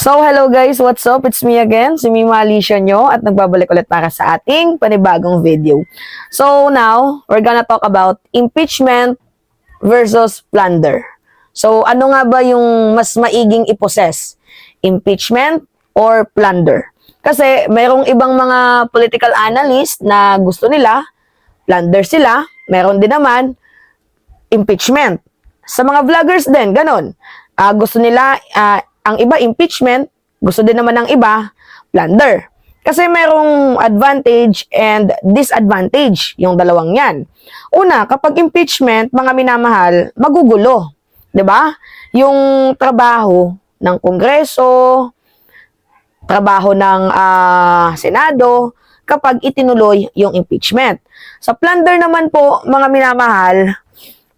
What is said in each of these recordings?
So, hello guys, what's up? It's me again, si Mima Alicia nyo, at nagbabalik ulit para sa ating panibagong video. So, now, we're gonna talk about impeachment versus plunder. So, ano nga ba yung mas maiging i-possess? Impeachment or plunder? Kasi, mayroong ibang mga political analyst na gusto nila, plunder sila, meron din naman, impeachment. Sa mga vloggers din, ganun. Gusto nila, ang iba impeachment, gusto din naman ng iba plunder. Kasi merong advantage and disadvantage yung dalawang yan. Una, kapag impeachment, mga minamahal, magugulo. 'Di ba? Yung trabaho ng Kongreso, trabaho ng Senado, kapag itinuloy yung impeachment. Sa plunder naman po, mga minamahal,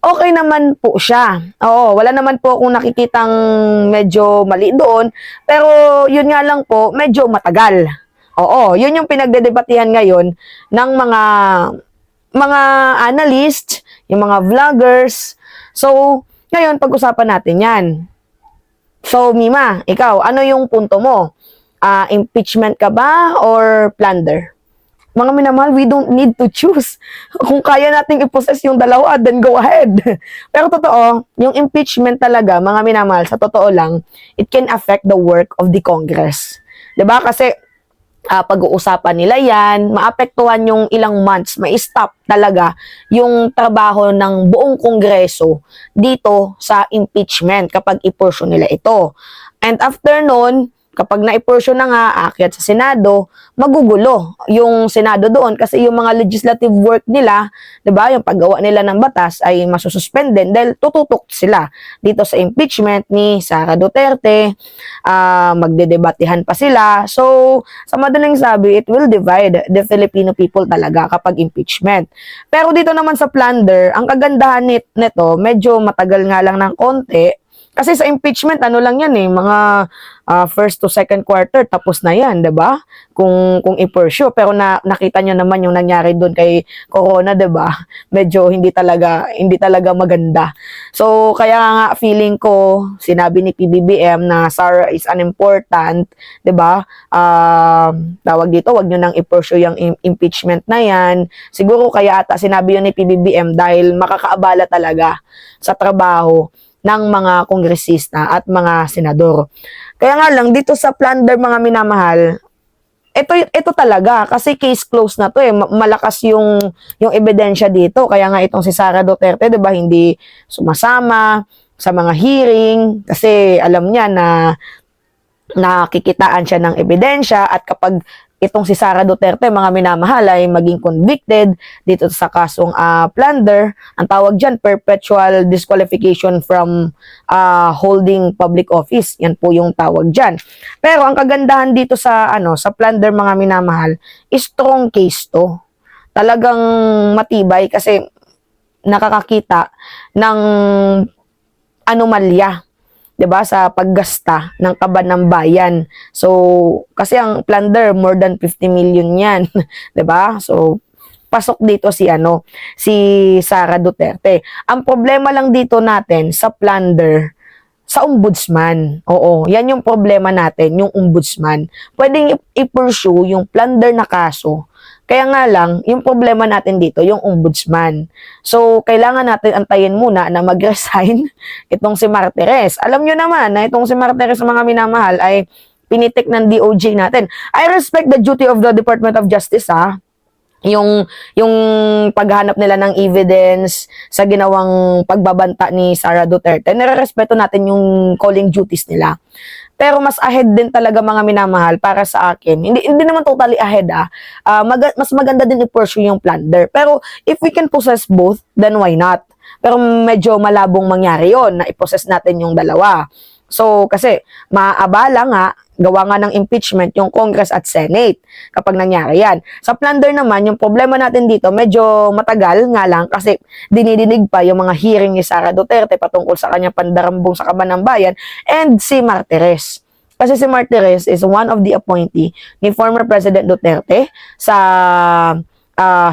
okay naman po siya. Oo, wala naman po akong nakikitang medyo mali doon. Pero yun nga lang po, medyo matagal. Oo, yun yung pinagdedebatihan ngayon ng mga analyst, yung mga vloggers. So, ngayon pag-usapan natin yan. So, Mima, ikaw, ano yung punto mo? Impeachment ka ba or plunder? Mga minamahal, we don't need to choose. Kung kaya nating i-possess yung dalawa, then go ahead. Pero totoo, yung impeachment talaga, mga minamahal, sa totoo lang, it can affect the work of the Congress. 'Di ba? Kasi pag-uusapan nila yan, maapektuhan yung ilang months, ma-stop talaga yung trabaho ng buong Kongreso dito sa impeachment kapag i-portion nila ito. And after nun, kapag na-portion na nga, aakyat sa Senado, magugulo yung Senado doon kasi yung mga legislative work nila, 'di ba, yung paggawa nila ng batas ay masususpended dahil tututok sila dito sa impeachment ni Sara Duterte, magdedebatehan pa sila. So, sa madaling sabi, it will divide the Filipino people talaga kapag impeachment. Pero dito naman sa plunder, ang kagandahan nito, medyo matagal nga lang ng konti. Kasi sa impeachment, ano lang yan mga first to second quarter, tapos na yan, 'di ba? Kung i-pursue. Pero nakita nyo naman yung nangyari doon kay Corona, 'di ba? Medyo hindi talaga maganda. So, kaya nga feeling ko, sinabi ni PBBM na Sara is unimportant, 'di ba? Tawag dito, wag nyo nang i-pursue yung impeachment na yan. Siguro kaya ata sinabi yun ni PBBM dahil makakaabala talaga sa trabaho ng mga kongresista at mga senador. Kaya nga lang, dito sa plunder, mga minamahal, ito talaga, kasi case closed na to malakas yung ebidensya dito. Kaya nga itong si Sara Duterte, 'di ba, hindi sumasama sa mga hearing kasi alam niya na nakikitaan siya ng ebidensya, at kapag itong si Sara Duterte, mga minamahal, ay maging convicted dito sa kasong plunder, ang tawag dyan, perpetual disqualification from holding public office. Yan po yung tawag dyan. Pero ang kagandahan dito sa plunder, mga minamahal, strong case to. Talagang matibay kasi nakakakita ng anomalya, 'di ba, sa paggasta ng kaban ng bayan. So, kasi ang plunder more than 50 million 'yan, 'di ba? So, pasok dito si Sara Duterte. Ang problema lang dito natin sa plunder, sa ombudsman. Oo, yan yung problema natin, yung ombudsman. Pwedeng i-pursue yung plunder na kaso. Kaya nga lang, yung problema natin dito, yung ombudsman. So, kailangan natin antayin muna na mag-resign itong si Martires. Alam nyo naman na itong si Martires, mga minamahal, ay pinitik ng DOJ natin. I respect the duty of the Department of Justice, yung paghanap nila ng evidence sa ginawang pagbabanta ni Sara Duterte. Nirerespeto natin yung calling duties nila. Pero mas ahead din talaga, mga minamahal, para sa akin. Hindi naman totally ahead mas maganda din i-pursue yung plunder. Pero if we can possess both, then why not? Pero medyo malabong mangyari yon na i-possess natin yung dalawa. So, kasi maaabala nga, gawa nga ng impeachment yung Congress at Senate kapag nangyari yan. Sa plunder naman, yung problema natin dito, medyo matagal nga lang kasi dinidinig pa yung mga hearing ni Sara Duterte patungkol sa kanyang pandarambong sa kaban ng bayan, and si Martires. Kasi si Martires is one of the appointee ni former President Duterte sa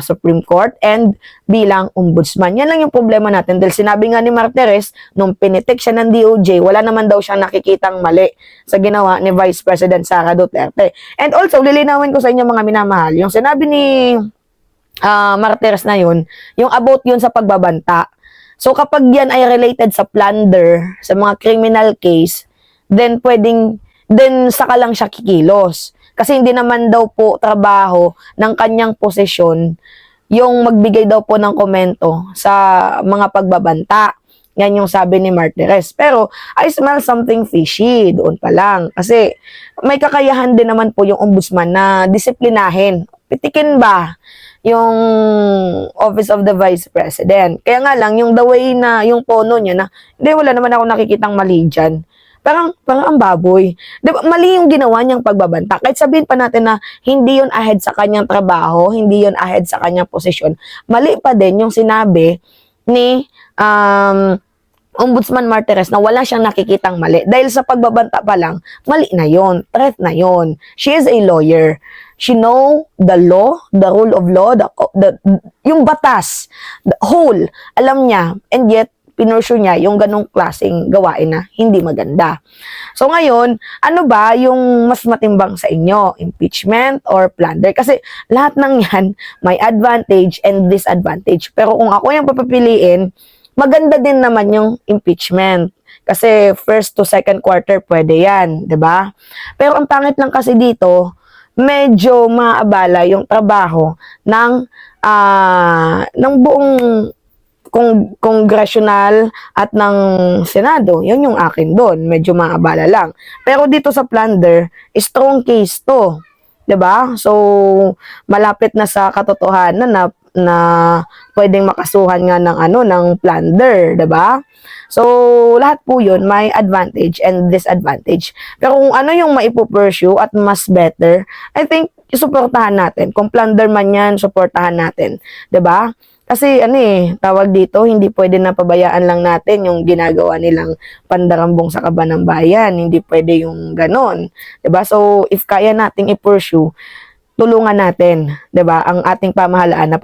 Supreme Court and bilang ombudsman. Yan lang yung problema natin dahil sinabi nga ni Martires nung pinitik siya ng DOJ, wala naman daw siyang nakikitang mali sa ginawa ni Vice President Sara Duterte. And also, lilinawin ko sa inyo mga minamahal, yung sinabi ni Martires na yun, yung about yun sa pagbabanta. So kapag yan ay related sa plunder, sa mga criminal case, then saka lang siya kikilos. Kasi hindi naman daw po trabaho ng kanyang posisyon yung magbigay daw po ng komento sa mga pagbabanta. Yan yung sabi ni Martires. Pero I smell something fishy doon pa lang. Kasi may kakayahan din naman po yung ombudsman na disiplinahin. Pitikin ba yung Office of the Vice President? Kaya nga lang, yung the way na, yung tono niya na, hindi, wala naman ako nakikitang mali dyan. Parang ang baboy. Diba, mali yung ginawa niyang pagbabanta. Kahit sabihin pa natin na hindi yun ahead sa kanyang trabaho, hindi yun ahead sa kanyang posisyon, mali pa din yung sinabi ni Ombudsman Martires na wala siyang nakikitang mali. Dahil sa pagbabanta pa lang, mali na yun, threat na yun. She is a lawyer. She know the law, the rule of law, yung batas, the whole, alam niya, and yet, pinursue niya yung ganong klaseng gawain na hindi maganda. So ngayon, ano ba yung mas matimbang sa inyo? Impeachment or plunder? Kasi lahat ng yan may advantage and disadvantage. Pero kung ako yung papapiliin, maganda din naman yung impeachment. Kasi first to second quarter pwede yan, 'di ba? Pero ang pangit lang kasi dito, medyo maabala yung trabaho ng buong congressional at ng Senado. Yun yung akin doon. Medyo maabala lang. Pero dito sa plunder, strong case to. 'Di ba? So, malapit na sa katotohanan na pwedeng makasuhan nga ng plunder, 'di ba? So, lahat po 'yun may advantage and disadvantage. Pero kung ano yung maipo-pursue at mas better, I think suportahan natin. Kung plunder man 'yan, suportahan natin, 'di ba? Kasi tawag dito, hindi pwede na pabayaan lang natin yung ginagawa nilang pandarambong sa kaban ng bayan. Hindi pwede yung ganon. 'Di ba? So, if kaya nating i-pursue, tulungan natin, 'di ba, ang ating pamahalaan na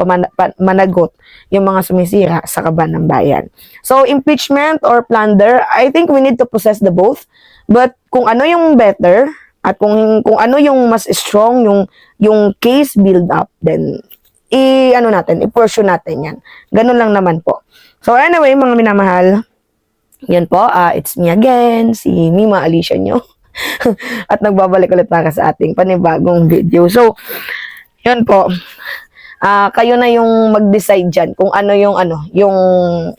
managot yung mga sumisira sa kaban ng bayan. So, impeachment or plunder, I think we need to possess the both. But kung ano yung better at kung ano yung mas strong yung case build up, then i-pursue natin yan. Ganun lang naman po. So anyway, mga minamahal, yun po, it's me again, si Mima Alicia nyo. At nagbabalik ulit para sa ating panibagong video. So, yun po. Kayo na yung mag-decide dyan kung ano yung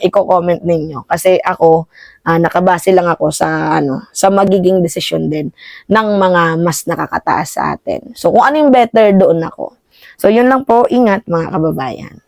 i-comment ninyo. Kasi ako, nakabase lang ako sa magiging desisyon din ng mga mas nakakataas sa atin. So, kung ano yung better, doon ako. So, yun lang po. Ingat mga kababayan.